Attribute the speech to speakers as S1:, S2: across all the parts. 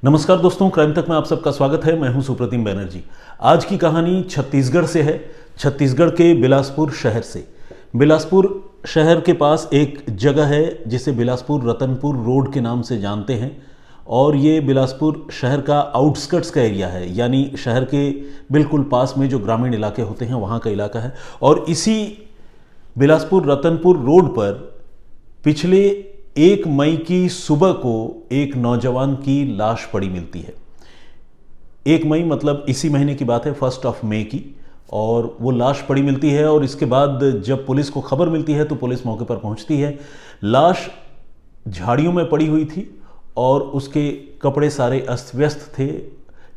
S1: नमस्कार दोस्तों, क्राइम तक में आप सबका स्वागत है। मैं हूं सुप्रतिम बैनर्जी। आज की कहानी छत्तीसगढ़ से है, छत्तीसगढ़ के बिलासपुर शहर से। बिलासपुर शहर के पास एक जगह है जिसे बिलासपुर रतनपुर रोड के नाम से जानते हैं और ये बिलासपुर शहर का आउटस्कर्ट्स का एरिया है, यानी शहर के बिल्कुल पास में जो ग्रामीण इलाके होते हैं वहाँ का इलाका है। और इसी बिलासपुर रतनपुर रोड पर पिछले 1 मई की सुबह को एक नौजवान की लाश पड़ी मिलती है। 1 मई मतलब इसी महीने की बात है, 1 मई की। और वो लाश पड़ी मिलती है और इसके बाद जब पुलिस को खबर मिलती है तो पुलिस मौके पर पहुंचती है। लाश झाड़ियों में पड़ी हुई थी और उसके कपड़े सारे अस्त व्यस्त थे,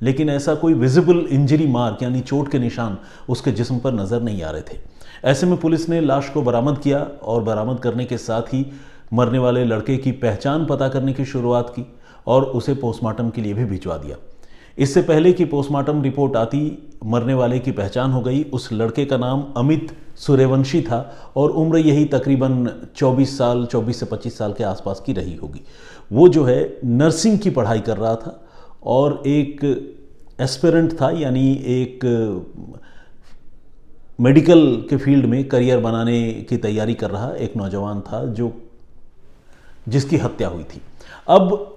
S1: लेकिन ऐसा कोई विजिबल इंजरी मार्क यानी चोट के निशान उसके जिस्म पर नज़र नहीं आ रहे थे। ऐसे में पुलिस ने लाश को बरामद किया और बरामद करने के साथ ही मरने वाले लड़के की पहचान पता करने की शुरुआत की और उसे पोस्टमार्टम के लिए भी भिजवा दिया। इससे पहले कि पोस्टमार्टम रिपोर्ट आती, मरने वाले की पहचान हो गई। उस लड़के का नाम अमित सूर्यवंशी था और उम्र यही तकरीबन 24 से 25 साल के आसपास की रही होगी। वो जो है नर्सिंग की पढ़ाई कर रहा था और एक एस्पिरेंट था, यानी एक मेडिकल के फील्ड में करियर बनाने की तैयारी कर रहा एक नौजवान था जिसकी हत्या हुई थी। अब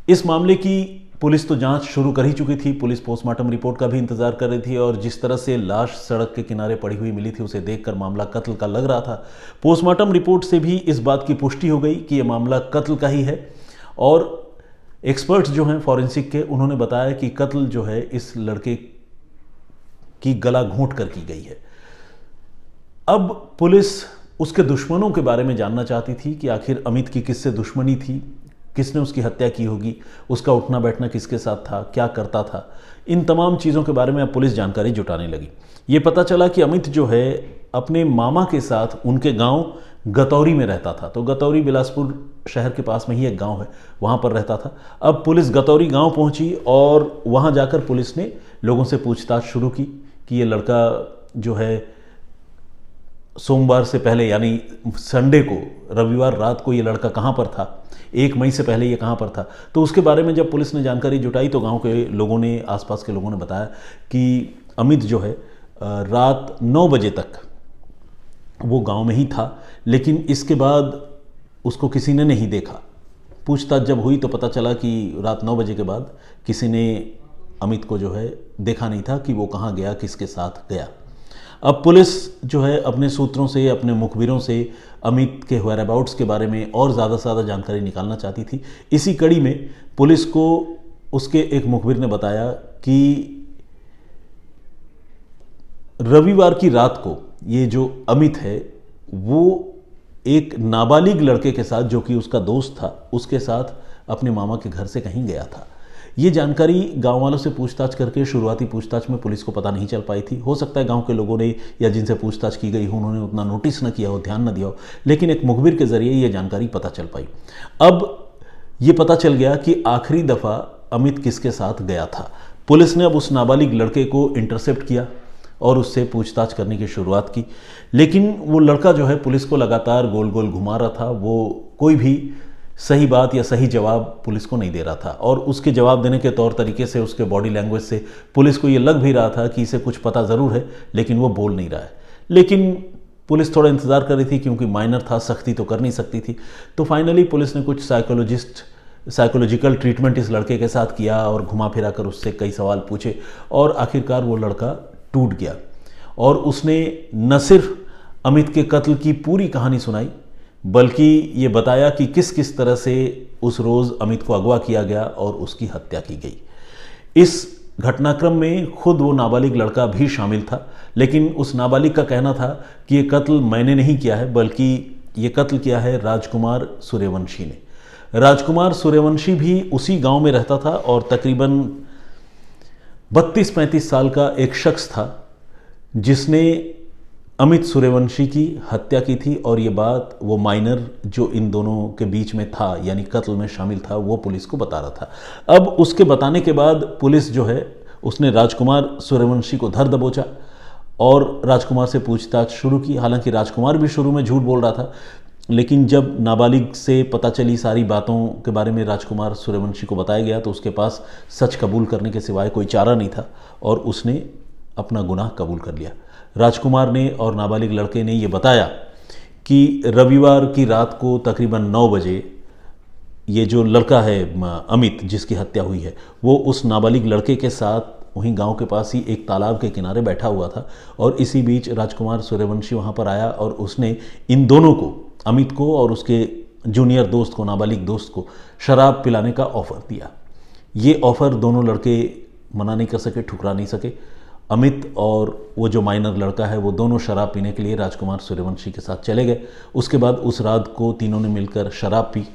S1: इस मामले की पुलिस तो जांच शुरू कर ही चुकी थी। पुलिस पोस्टमार्टम रिपोर्ट का भी इंतजार कर रही थी और जिस तरह से लाश सड़क के किनारे पड़ी हुई मिली थी उसे देखकर मामला कत्ल का लग रहा था। पोस्टमार्टम रिपोर्ट से भी इस बात की पुष्टि हो गई कि यह मामला कत्ल का ही है और एक्सपर्ट्स जो हैं फॉरेंसिक के, उन्होंने बताया कि कत्ल जो है इस लड़के की गला घोंट कर की गई है। अब पुलिस उसके दुश्मनों के बारे में जानना चाहती थी कि आखिर अमित की किससे दुश्मनी थी, किसने उसकी हत्या की होगी, उसका उठना बैठना किसके साथ था, क्या करता था। इन तमाम चीज़ों के बारे में अब पुलिस जानकारी जुटाने लगी। ये पता चला कि अमित जो है अपने मामा के साथ उनके गांव गतौरी में रहता था। तो गतौरी बिलासपुर शहर के पास में ही एक गांव है, वहाँ पर रहता था। अब पुलिस गतौरी गांव पहुँची और वहाँ जाकर पुलिस ने लोगों से पूछताछ शुरू की कि ये लड़का जो है सोमवार से पहले यानी संडे को, रविवार रात को ये लड़का कहाँ पर था, 1 मई से पहले ये कहाँ पर था। तो उसके बारे में जब पुलिस ने जानकारी जुटाई तो गांव के लोगों ने, आसपास के लोगों ने बताया कि अमित जो है रात 9 बजे तक वो गांव में ही था, लेकिन इसके बाद उसको किसी ने नहीं देखा। पूछताछ जब हुई तो पता चला कि रात 9 बजे के बाद किसी ने अमित को जो है देखा नहीं था कि वो कहाँ गया, किसके साथ गया। अब पुलिस जो है अपने सूत्रों से, अपने मुखबिरों से अमित के वेयरअबाउट्स के बारे में और ज़्यादा से ज़्यादा जानकारी निकालना चाहती थी। इसी कड़ी में पुलिस को उसके एक मुखबिर ने बताया कि रविवार की रात को ये जो अमित है वो एक नाबालिग लड़के के साथ, जो कि उसका दोस्त था, उसके साथ अपने मामा के घर से कहीं गया था। ये जानकारी गांव वालों से पूछताछ करके शुरुआती पूछताछ में पुलिस को पता नहीं चल पाई थी। हो सकता है गांव के लोगों ने या जिनसे पूछताछ की गई हो उन्होंने उतना नोटिस न किया हो, ध्यान न दिया हो, लेकिन एक मुखबिर के जरिए ये जानकारी पता चल पाई। अब ये पता चल गया कि आखिरी दफ़ा अमित किसके साथ गया था। पुलिस ने अब उस नाबालिग लड़के को इंटरसेप्ट किया और उससे पूछताछ करने की शुरुआत की, लेकिन वो लड़का जो है पुलिस को लगातार गोल गोल घुमा रहा था। वो कोई भी सही बात या सही जवाब पुलिस को नहीं दे रहा था और उसके जवाब देने के तौर तरीके से, उसके बॉडी लैंग्वेज से पुलिस को ये लग भी रहा था कि इसे कुछ पता ज़रूर है, लेकिन वो बोल नहीं रहा है। लेकिन पुलिस थोड़ा इंतज़ार कर रही थी क्योंकि माइनर था, सख्ती तो कर नहीं सकती थी। तो फाइनली पुलिस ने कुछ साइकोलॉजिकल ट्रीटमेंट इस लड़के के साथ किया और घुमा फिरा कर उससे कई सवाल पूछे और आखिरकार वो लड़का टूट गया और उसने न सिर्फ अमित के कत्ल की पूरी कहानी सुनाई, बल्कि ये बताया कि किस किस तरह से उस रोज़ अमित को अगवा किया गया और उसकी हत्या की गई। इस घटनाक्रम में खुद वो नाबालिग लड़का भी शामिल था, लेकिन उस नाबालिग का कहना था कि ये कत्ल मैंने नहीं किया है, बल्कि ये कत्ल किया है राजकुमार सूर्यवंशी ने। राजकुमार सूर्यवंशी भी उसी गांव में रहता था और तकरीबन 32-35 साल का एक शख्स था जिसने अमित सूर्यवंशी की हत्या की थी। और ये बात वो माइनर जो इन दोनों के बीच में था, यानी कत्ल में शामिल था, वो पुलिस को बता रहा था। अब उसके बताने के बाद पुलिस जो है उसने राजकुमार सूर्यवंशी को धर दबोचा और राजकुमार से पूछताछ शुरू की। हालांकि राजकुमार भी शुरू में झूठ बोल रहा था, लेकिन जब नाबालिग से पता चली सारी बातों के बारे में राजकुमार सूर्यवंशी को बताया गया तो उसके पास सच कबूल करने के सिवाय कोई चारा नहीं था और उसने अपना गुनाह कबूल कर लिया। राजकुमार ने और नाबालिग लड़के ने ये बताया कि रविवार की रात को तकरीबन 9 बजे ये जो लड़का है अमित जिसकी हत्या हुई है वो उस नाबालिग लड़के के साथ वहीं गांव के पास ही एक तालाब के किनारे बैठा हुआ था और इसी बीच राजकुमार सूर्यवंशी वहां पर आया और उसने इन दोनों को, अमित को और उसके जूनियर दोस्त को, नाबालिग दोस्त को शराब पिलाने का ऑफ़र दिया। ये ऑफ़र दोनों लड़के मना नहीं कर सके, ठुकरा नहीं सके। अमित और वो जो माइनर लड़का है वो दोनों शराब पीने के लिए राजकुमार सूर्यवंशी के साथ चले गए। उसके बाद उस रात को तीनों ने मिलकर शराब पी।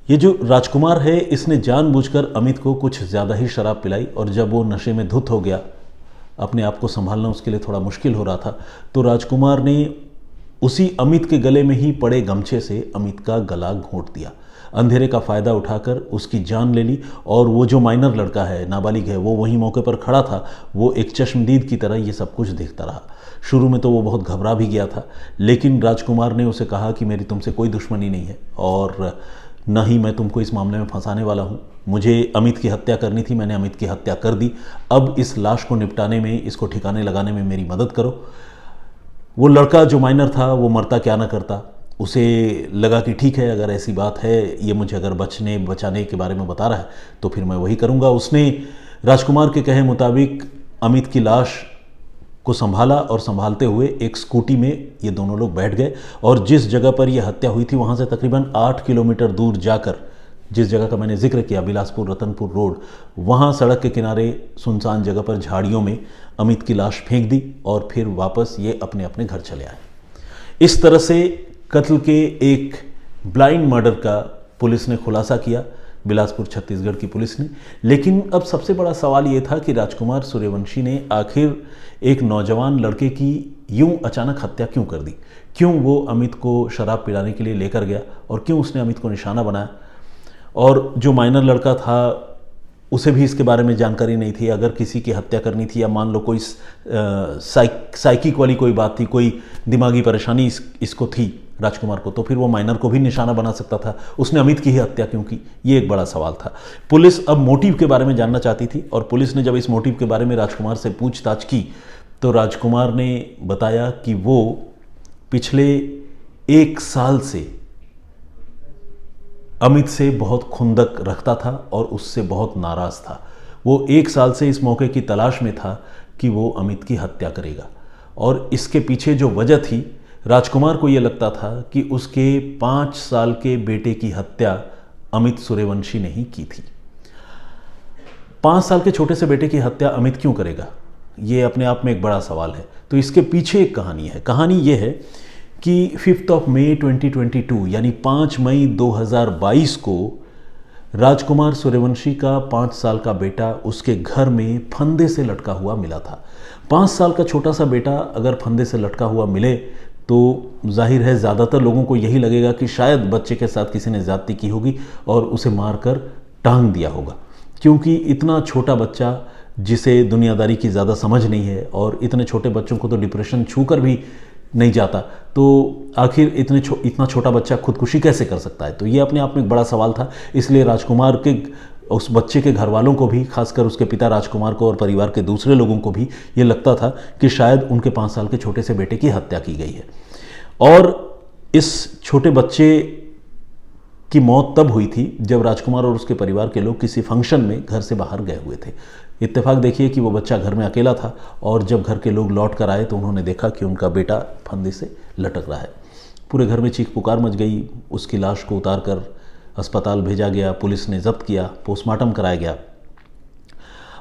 S1: ये जो राजकुमार है इसने जानबूझकर अमित को कुछ ज़्यादा ही शराब पिलाई और जब वो नशे में धुत हो गया, अपने आप को संभालना उसके लिए थोड़ा मुश्किल हो रहा था, तो राजकुमार ने उसी अमित के गले में ही पड़े गमछे से अमित का गला घोंट दिया। अंधेरे का फ़ायदा उठाकर उसकी जान ले ली और वो जो माइनर लड़का है, नाबालिग है, वो वहीं मौके पर खड़ा था। वो एक चश्मदीद की तरह ये सब कुछ देखता रहा। शुरू में तो वो बहुत घबरा भी गया था, लेकिन राजकुमार ने उसे कहा कि मेरी तुमसे कोई दुश्मनी नहीं है और न ही मैं तुमको इस मामले में फंसाने वाला हूँ। मुझे अमित की हत्या करनी थी, मैंने अमित की हत्या कर दी। अब इस लाश को निपटाने में, इसको ठिकाने लगाने में मेरी मदद करो। वो लड़का जो माइनर था वो मरता क्या ना करता। उसे लगा कि ठीक है, अगर ऐसी बात है, ये मुझे अगर बचाने के बारे में बता रहा है तो फिर मैं वही करूँगा। उसने राजकुमार के कहे मुताबिक अमित की लाश को संभाला और संभालते हुए एक स्कूटी में ये दोनों लोग बैठ गए और जिस जगह पर यह हत्या हुई थी वहाँ से तकरीबन 8 किलोमीटर दूर जाकर, जिस जगह का मैंने जिक्र किया, बिलासपुर रतनपुर रोड, वहाँ सड़क के किनारे सुनसान जगह पर झाड़ियों में अमित की लाश फेंक दी और फिर वापस ये अपने अपने घर चले आए। इस तरह से कत्ल के एक ब्लाइंड मर्डर का पुलिस ने खुलासा किया, बिलासपुर छत्तीसगढ़ की पुलिस ने। लेकिन अब सबसे बड़ा सवाल ये था कि राजकुमार सूर्यवंशी ने आखिर एक नौजवान लड़के की यूं अचानक हत्या क्यों कर दी? क्यों वो अमित को शराब पिलाने के लिए लेकर गया और क्यों उसने अमित को निशाना बनाया? और जो माइनर लड़का था उसे भी इसके बारे में जानकारी नहीं थी। अगर किसी की हत्या करनी थी या मान लो कोई साइकिक वाली कोई बात थी, कोई दिमागी परेशानी इसको थी राजकुमार को, तो फिर वो माइनर को भी निशाना बना सकता था। उसने अमित की ही हत्या क्यों की? ये एक बड़ा सवाल था। पुलिस अब मोटिव के बारे में जानना चाहती थी और पुलिस ने जब इस मोटिव के बारे में राजकुमार से पूछताछ की तो राजकुमार ने बताया कि वो पिछले 1 साल से अमित से बहुत खुंदक रखता था और उससे बहुत नाराज़ था। वो 1 साल से इस मौके की तलाश में था कि वो अमित की हत्या करेगा और इसके पीछे जो वजह थी, राजकुमार को ये लगता था कि उसके 5 साल के बेटे की हत्या अमित सूर्यवंशी ने ही की थी। 5 साल के छोटे से बेटे की हत्या अमित क्यों करेगा? ये अपने आप में एक बड़ा सवाल है। तो इसके पीछे एक कहानी है। कहानी ये है कि 5 मई 2022 यानी 5 मई 2022 को राजकुमार सूर्यवंशी का 5 साल का बेटा उसके घर में फंदे से लटका हुआ मिला था। 5 साल का छोटा सा बेटा अगर फंदे से लटका हुआ मिले तो जाहिर है ज़्यादातर लोगों को यही लगेगा कि शायद बच्चे के साथ किसी ने ज़्यादती की होगी और उसे मारकर टांग दिया होगा, क्योंकि इतना छोटा बच्चा जिसे दुनियादारी की ज़्यादा समझ नहीं है और इतने छोटे बच्चों को तो डिप्रेशन छूकर भी नहीं जाता, तो आखिर इतना छोटा बच्चा खुदकुशी कैसे कर सकता है? तो ये अपने आप में एक बड़ा सवाल था। इसलिए राजकुमार के उस बच्चे के घर वालों को भी, खासकर उसके पिता राजकुमार को और परिवार के दूसरे लोगों को भी ये लगता था कि शायद उनके 5 साल के छोटे से बेटे की हत्या की गई है। और इस छोटे बच्चे की मौत तब हुई थी जब राजकुमार और उसके परिवार के लोग किसी फंक्शन में घर से बाहर गए हुए थे। इत्तेफाक देखिए कि वो बच्चा घर में अकेला था और जब घर के लोग लौट कर आए तो उन्होंने देखा कि उनका बेटा फंदे से लटक रहा है। पूरे घर में चीख पुकार मच गई। उसकी लाश को उतार कर अस्पताल भेजा गया, पुलिस ने जब्त किया, पोस्टमार्टम कराया गया।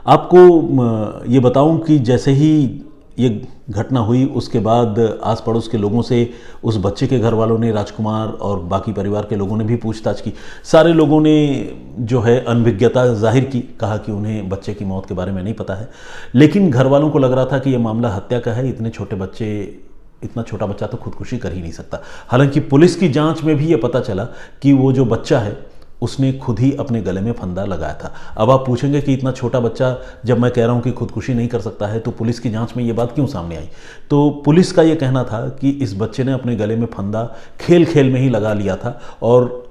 S1: आपको ये बताऊं कि जैसे ही ये घटना हुई उसके बाद आस पड़ोस के लोगों से उस बच्चे के घर वालों ने, राजकुमार और बाकी परिवार के लोगों ने भी पूछताछ की। सारे लोगों ने जो है अनभिज्ञता जाहिर की, कहा कि उन्हें बच्चे की मौत के बारे में नहीं पता है। लेकिन घर वालों को लग रहा था कि यह मामला हत्या का है, इतना छोटा बच्चा तो खुदकुशी कर ही नहीं सकता। हालांकि पुलिस की जांच में भी ये पता चला कि वो जो बच्चा है उसने खुद ही अपने गले में फंदा लगाया था। अब आप पूछेंगे कि इतना छोटा बच्चा, जब मैं कह रहा हूँ कि खुदकुशी नहीं कर सकता है, तो पुलिस की जांच में ये बात क्यों सामने आई? तो पुलिस का ये कहना था कि इस बच्चे ने अपने गले में फंदा खेल खेल में ही लगा लिया था और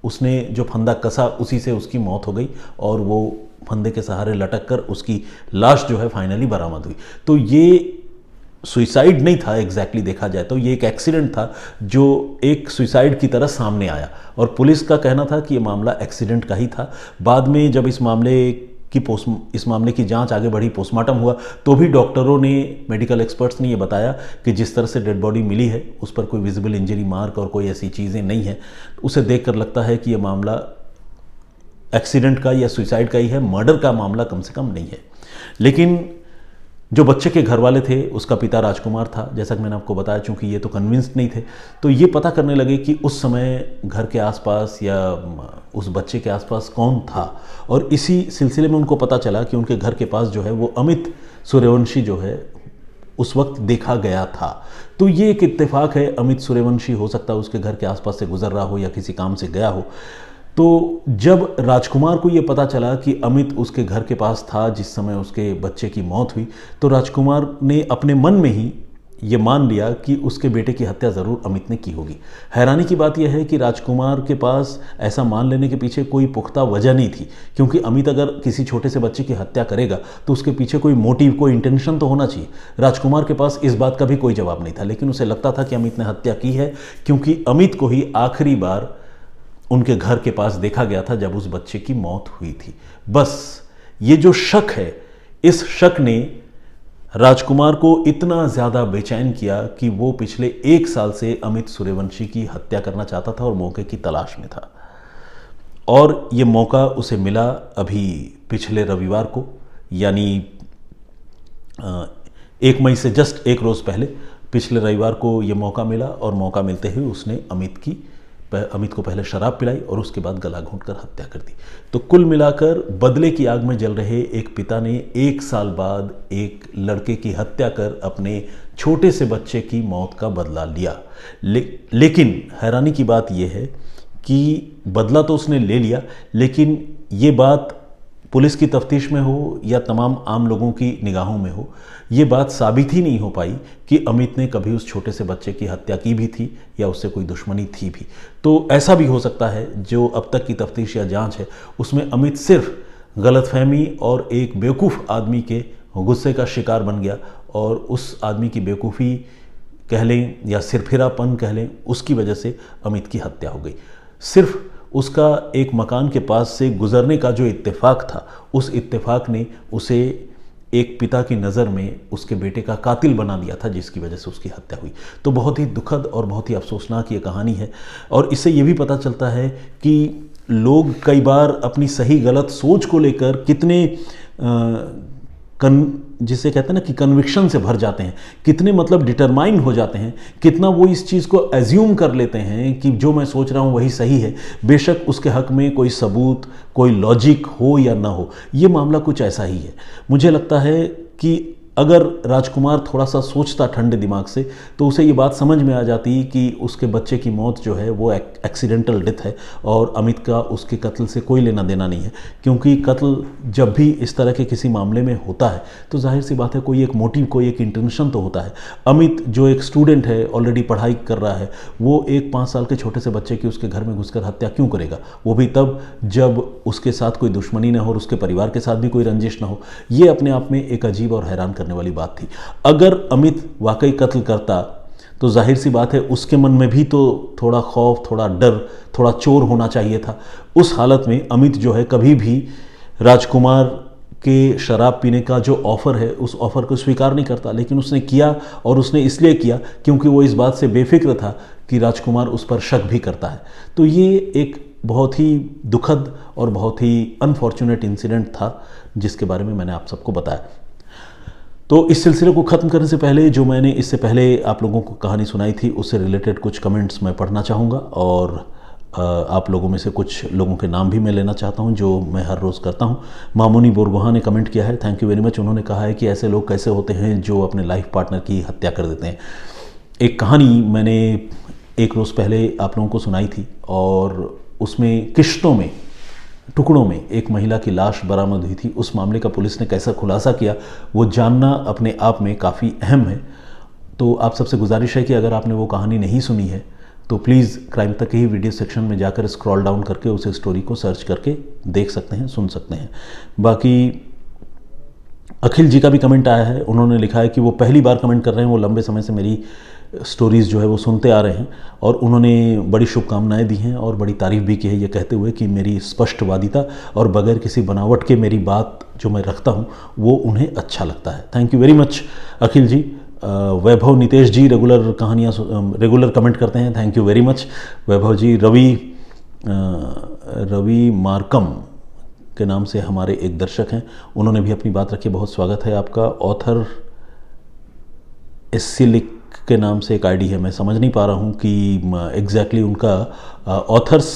S1: उसने जो फंदा कसा उसी से उसकी मौत हो गई और वो फंदे के सहारे लटक कर उसकी लाश जो है फाइनली बरामद हुई। तो ये सुइसाइड नहीं था एग्जैक्टली देखा जाए तो, ये एक एक्सीडेंट था जो एक सुइसाइड की तरह सामने आया और पुलिस का कहना था कि ये मामला एक्सीडेंट का ही था। बाद में जब इस मामले की जांच आगे बढ़ी, पोस्टमार्टम हुआ, तो भी डॉक्टरों ने, मेडिकल एक्सपर्ट्स ने ये बताया कि जिस तरह से डेड बॉडी मिली है उस पर कोई विजिबल इंजरी मार्क और कोई ऐसी चीज़ें नहीं है। उसे देखकर लगता है कि ये मामला एक्सीडेंट का या सुइसाइड का ही है, मर्डर का मामला कम से कम नहीं है। लेकिन जो बच्चे के घर वाले थे, उसका पिता राजकुमार था, जैसा कि मैंने आपको बताया, चूंकि ये तो कन्विंस्ड नहीं थे, तो ये पता करने लगे कि उस समय घर के आसपास या उस बच्चे के आसपास कौन था। और इसी सिलसिले में उनको पता चला कि उनके घर के पास जो है वो अमित सूर्यवंशी जो है उस वक्त देखा गया था। तो ये एक इत्तेफाक है, अमित सूर्यवंशी हो सकता है उसके घर के आसपास से गुजर रहा हो या किसी काम से गया हो। तो जब राजकुमार को ये पता चला कि अमित उसके घर के पास था जिस समय उसके बच्चे की मौत हुई, तो राजकुमार ने अपने मन में ही ये मान लिया कि उसके बेटे की हत्या ज़रूर अमित ने की होगी। हैरानी की बात यह है कि राजकुमार के पास ऐसा मान लेने के पीछे कोई पुख्ता वजह नहीं थी, क्योंकि अमित अगर किसी छोटे से बच्चे की हत्या करेगा तो उसके पीछे कोई मोटिव, कोई इंटेंशन तो होना चाहिए। राजकुमार के पास इस बात का भी कोई जवाब नहीं था, लेकिन उसे लगता था कि अमित ने हत्या की है, क्योंकि अमित को ही आखिरी बार उनके घर के पास देखा गया था जब उस बच्चे की मौत हुई थी। बस ये जो शक है, इस शक ने राजकुमार को इतना ज़्यादा बेचैन किया कि वो पिछले 1 साल से अमित सूर्यवंशी की हत्या करना चाहता था और मौके की तलाश में था। और ये मौका उसे मिला अभी पिछले रविवार को, यानी 1 मई से जस्ट 1 रोज़ पहले, पिछले रविवार को ये मौका मिला और मौका मिलते ही उसने अमित को पहले शराब पिलाई और उसके बाद गला घोंटकर हत्या कर दी। तो कुल मिलाकर बदले की आग में जल रहे एक पिता ने 1 साल बाद एक लड़के की हत्या कर अपने छोटे से बच्चे की मौत का बदला लिया। लेकिन हैरानी की बात यह है कि बदला तो उसने ले लिया, लेकिन ये बात पुलिस की तफ्तीश में हो या तमाम आम लोगों की निगाहों में हो, ये बात साबित ही नहीं हो पाई कि अमित ने कभी उस छोटे से बच्चे की हत्या की भी थी या उससे कोई दुश्मनी थी भी। तो ऐसा भी हो सकता है जो अब तक की तफ्तीश या जांच है उसमें अमित सिर्फ गलतफहमी और एक बेवकूफ़ आदमी के गुस्से का शिकार बन गया और उस आदमी की बेवकूफ़ी कह लें या सिरफिरापन कह लें, उसकी वजह से अमित की हत्या हो गई। सिर्फ उसका एक मकान के पास से गुजरने का जो इत्तेफाक था, उस इत्तेफाक ने उसे एक पिता की नज़र में उसके बेटे का कातिल बना दिया था, जिसकी वजह से उसकी हत्या हुई। तो बहुत ही दुखद और बहुत ही अफसोसनाक ये कहानी है। और इससे ये भी पता चलता है कि लोग कई बार अपनी सही गलत सोच को लेकर कितने जिसे कहते हैं ना कि कन्विक्शन से भर जाते हैं, कितने मतलब डिटरमाइन हो जाते हैं, कितना वो इस चीज़ को एज्यूम कर लेते हैं कि जो मैं सोच रहा हूँ वही सही है, बेशक उसके हक में कोई सबूत, कोई लॉजिक हो या ना हो। ये मामला कुछ ऐसा ही है। मुझे लगता है कि अगर राजकुमार थोड़ा सा सोचता ठंडे दिमाग से तो उसे ये बात समझ में आ जाती कि उसके बच्चे की मौत जो है वो एक्सीडेंटल डेथ है और अमित का उसके कत्ल से कोई लेना देना नहीं है। क्योंकि कत्ल जब भी इस तरह के किसी मामले में होता है तो जाहिर सी बात है कोई एक मोटिव, कोई एक इंटेंशन तो होता है। अमित जो एक स्टूडेंट है, ऑलरेडी पढ़ाई कर रहा है, वो एक 5 साल के छोटे से बच्चे की उसके घर में घुसकर हत्या क्यों करेगा? वो भी तब जब उसके साथ कोई दुश्मनी ना हो और उसके परिवार के साथ भी कोई रंजिश ना हो। ये अपने आप में एक अजीब और हैरान करने वाली बात थी। अगर अमित वाकई कत्ल करता तो जाहिर सी बात है उसके मन में भी तो थोड़ा खौफ, थोड़ा डर, थोड़ा चोर होना चाहिए था। उस हालत में अमित जो है कभी भी राजकुमार के शराब पीने का जो ऑफ़र है उस ऑफ़र को स्वीकार नहीं करता, लेकिन उसने किया और उसने इसलिए किया क्योंकि वो इस बात से बेफिक्र था कि राजकुमार उस पर शक भी करता है। तो ये एक बहुत ही दुखद और बहुत ही अनफॉर्चुनेट इंसिडेंट था जिसके बारे में मैंने आप सबको बताया। तो इस सिलसिले को ख़त्म करने से पहले जो मैंने इससे पहले आप लोगों को कहानी सुनाई थी उससे रिलेटेड कुछ कमेंट्स मैं पढ़ना चाहूँगा और आप लोगों में से कुछ लोगों के नाम भी मैं लेना चाहता हूं जो मैं हर रोज़ करता हूं। मामूनी बोरगोहा ने कमेंट किया है, थैंक यू वेरी मच। उन्होंने कहा है कि ऐसे लोग कैसे होते हैं जो अपने लाइफ पार्टनर की हत्या कर देते हैं। एक कहानी मैंने 1 रोज़ पहले आप लोगों को सुनाई थी और उसमें किश्तों में, टुकड़ों में एक महिला की लाश बरामद हुई थी, उस मामले का पुलिस ने कैसा खुलासा किया वो जानना अपने आप में काफ़ी अहम है। तो आप सबसे गुजारिश है कि अगर आपने वो कहानी नहीं सुनी है तो प्लीज़ क्राइम तक ही वीडियो सेक्शन में जाकर स्क्रॉल डाउन करके उस स्टोरी को सर्च करके देख सकते हैं, सुन सकते हैं। बाकी अखिल जी का भी कमेंट आया है, उन्होंने लिखा है कि वो पहली बार कमेंट कर रहे हैं, वो लंबे समय से मेरी स्टोरीज़ जो है वो सुनते आ रहे हैं और उन्होंने बड़ी शुभकामनाएं दी हैं और बड़ी तारीफ़ भी की है, ये कहते हुए कि मेरी स्पष्टवादिता और बगैर किसी बनावट के मेरी बात जो मैं रखता हूँ वो उन्हें अच्छा लगता है। Thank you very much Akhil ji. Vaibhav Nitesh ji regular comment करते हैं, thank you very much Vaibhav ji. Ravi Markam के नाम से हमारे एक दर्शक हैं, उन्होंने भी अपनी बात रखी, बहुत स्वागत है आपका। ऑथर एसिलिक के नाम से एक आईडी है, मैं समझ नहीं पा रहा हूँ कि एग्जैक्टली उनका authors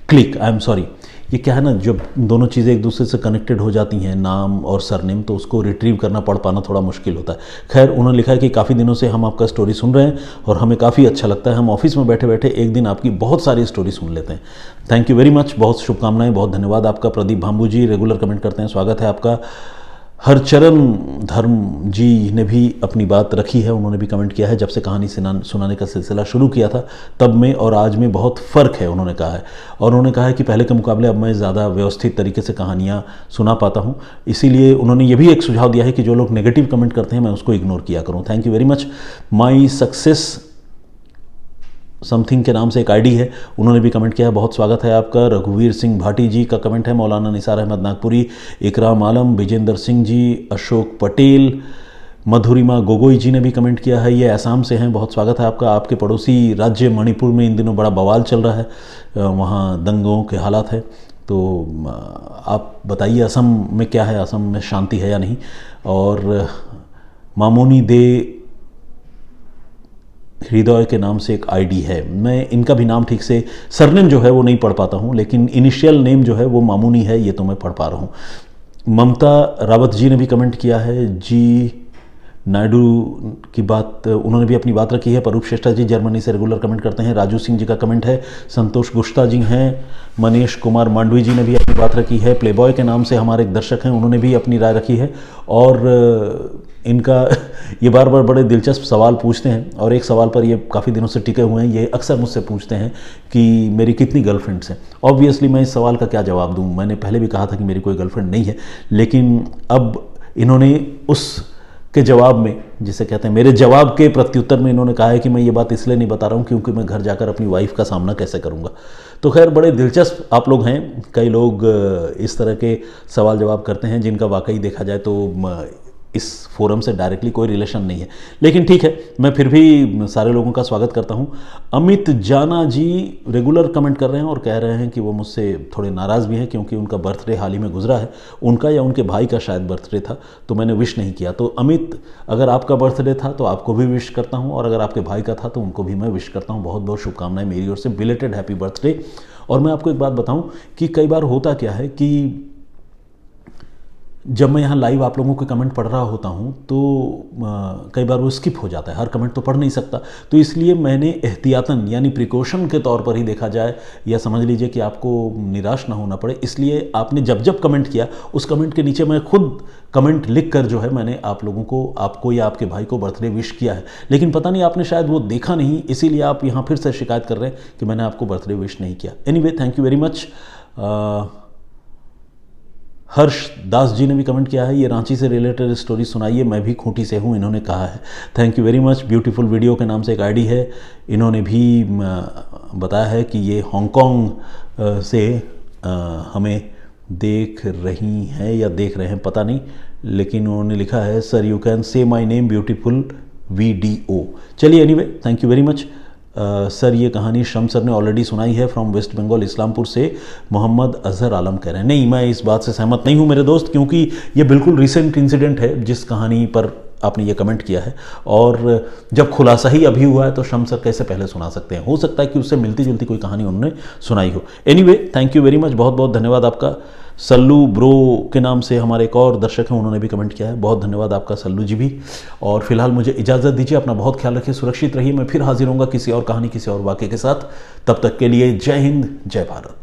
S1: click, I am sorry, ये क्या है ना, जब दोनों चीज़ें एक दूसरे से कनेक्टेड हो जाती हैं, नाम और सरनेम, तो उसको रिट्रीव करना पढ़ पाना थोड़ा मुश्किल होता है। खैर, उन्होंने लिखा है कि काफ़ी दिनों से हम आपका स्टोरी सुन रहे हैं और हमें काफ़ी अच्छा लगता है, हम ऑफिस में बैठे बैठे एक दिन आपकी बहुत सारी स्टोरी सुन लेते हैं। थैंक यू वेरी मच, बहुत शुभकामनाएं, बहुत धन्यवाद आपका। प्रदीप भाम्बू जी रेगुलर कमेंट करते हैं, स्वागत है आपका। हरचरण धर्म जी ने भी अपनी बात रखी है, उन्होंने भी कमेंट किया है, जब से कहानी सुनाने का सिलसिला शुरू किया था तब में और आज में बहुत फ़र्क है, उन्होंने कहा है। और उन्होंने कहा है कि पहले के मुकाबले अब मैं ज़्यादा व्यवस्थित तरीके से कहानियाँ सुना पाता हूँ, इसीलिए उन्होंने ये भी एक सुझाव दिया है कि जो लोग नेगेटिव कमेंट करते हैं मैं उसको इग्नोर किया करूँ। Thank you very much. My success something के नाम से एक आईडी है, उन्होंने भी कमेंट किया है, बहुत स्वागत है आपका। रघुवीर सिंह भाटी जी का कमेंट है, मौलाना निसार अहमद नागपुरी, इकराम आलम, विजेंद्र सिंह जी, अशोक पटेल, मधुरिमा गोगोई जी ने भी कमेंट किया है, ये असम से हैं, बहुत स्वागत है आपका। आपके पड़ोसी राज्य मणिपुर में इन दिनों बड़ा बवाल चल रहा है, वहाँ दंगों के हालात है, तो आप बताइए असम में क्या है, असम में शांति है या नहीं। और मामोनी दे हृदय के नाम से एक आईडी है, मैं इनका भी नाम ठीक से, सरनेम जो है वो नहीं पढ़ पाता हूँ, लेकिन इनिशियल नेम जो है वो मामूनी है, ये तो मैं पढ़ पा रहा हूँ। ममता रावत जी ने भी कमेंट किया है, जी नायडू की बात, उन्होंने भी अपनी बात रखी है। परूप श्रेष्ठा जी जर्मनी से रेगुलर कमेंट करते हैं। राजू सिंह जी का कमेंट है। संतोष गुप्ता जी हैं। मनीष कुमार मांडवी जी ने भी अपनी बात रखी है। प्लेबॉय के नाम से हमारे एक दर्शक हैं, उन्होंने भी अपनी राय रखी है। और इनका ये बार बार बड़े दिलचस्प सवाल पूछते हैं और एक सवाल पर ये काफ़ी दिनों से टिके हुए हैं, ये अक्सर मुझसे पूछते हैं कि मेरी कितनी गर्लफ्रेंड्स हैं। ऑब्वियसली मैं इस सवाल का क्या जवाब दूँ, मैंने पहले भी कहा था कि मेरी कोई गर्लफ्रेंड नहीं है, लेकिन अब इन्होंने उस के जवाब में, जिसे कहते हैं मेरे जवाब के प्रत्युत्तर में, इन्होंने कहा है कि मैं ये बात इसलिए नहीं बता रहा हूँ क्योंकि मैं घर जाकर अपनी वाइफ का सामना कैसे करूँगा। तो खैर, बड़े दिलचस्प आप लोग हैं, कई लोग इस तरह के सवाल जवाब करते हैं जिनका वाकई देखा जाए तो इस फोरम से डायरेक्टली कोई रिलेशन नहीं है, लेकिन ठीक है, मैं फिर भी सारे लोगों का स्वागत करता हूं। अमित जाना जी रेगुलर कमेंट कर रहे हैं और कह रहे हैं कि वो मुझसे थोड़े नाराज़ भी हैं क्योंकि उनका बर्थडे हाल ही में गुजरा है, उनका या उनके भाई का शायद बर्थडे था, तो मैंने विश नहीं किया। तो अमित, अगर आपका बर्थडे था तो आपको भी विश करता हूँ, और अगर आपके भाई का था तो उनको भी मैं विश करता हूँ। बहुत बहुत शुभकामनाएं मेरी ओर से, बिलेटेड हैप्पी बर्थडे। और मैं आपको एक बात बताऊँ कि कई बार होता क्या है कि जब मैं यहाँ लाइव आप लोगों के कमेंट पढ़ रहा होता हूँ तो कई बार वो स्किप हो जाता है, हर कमेंट तो पढ़ नहीं सकता, तो इसलिए मैंने एहतियातन यानी प्रिकॉशन के तौर पर ही देखा जाए, या समझ लीजिए कि आपको निराश ना होना पड़े, इसलिए आपने जब जब कमेंट किया उस कमेंट के नीचे मैं खुद कमेंट लिख कर जो है मैंने आप लोगों को, आपको या आपके भाई को बर्थडे विश किया है, लेकिन पता नहीं आपने शायद वो देखा नहीं, इसीलिए आप यहाँ फिर से शिकायत कर रहे हैं कि मैंने आपको बर्थडे विश नहीं किया। Anyway, thank you very much. Harsh Das ji ने भी कमेंट किया है, ये रांची से रिलेटेड स्टोरी सुनाइए, मैं भी खूंटी से हूँ, इन्होंने कहा है। Thank you very much. Beautiful video के नाम से एक आईडी है, इन्होंने भी बताया है कि ये हांगकांग से हमें देख रही हैं या देख रहे हैं, पता नहीं, लेकिन उन्होंने लिखा है, sir you can say my name beautiful VDO। चलिए, anyway, thank you very much. Sir ये कहानी शम्स सर ने ऑलरेडी सुनाई है फ्रॉम वेस्ट बंगाल इस्लामपुर से, मोहम्मद अजहर आलम कह रहे हैं। नहीं, मैं इस बात से सहमत नहीं हूँ मेरे दोस्त, क्योंकि ये बिल्कुल रिसेंट इंसिडेंट है जिस कहानी पर आपने ये कमेंट किया है, और जब खुलासा ही अभी हुआ है तो शम्स सर कैसे पहले सुना सकते हैं, हो सकता है कि उससे मिलती जुलती कोई कहानी उन्होंने सुनाई हो। Anyway, thank you very much, बहुत बहुत धन्यवाद आपका। सल्लू ब्रो के नाम से हमारे एक और दर्शक हैं, उन्होंने भी कमेंट किया है। बहुत धन्यवाद आपका सल्लू जी भी। और फिलहाल मुझे इजाज़त दीजिए, अपना बहुत ख्याल रखिए, सुरक्षित रहिए। मैं फिर हाजिर होऊंगा किसी और कहानी, किसी और वाक़े के साथ। तब तक के लिए जय हिंद, जय भारत।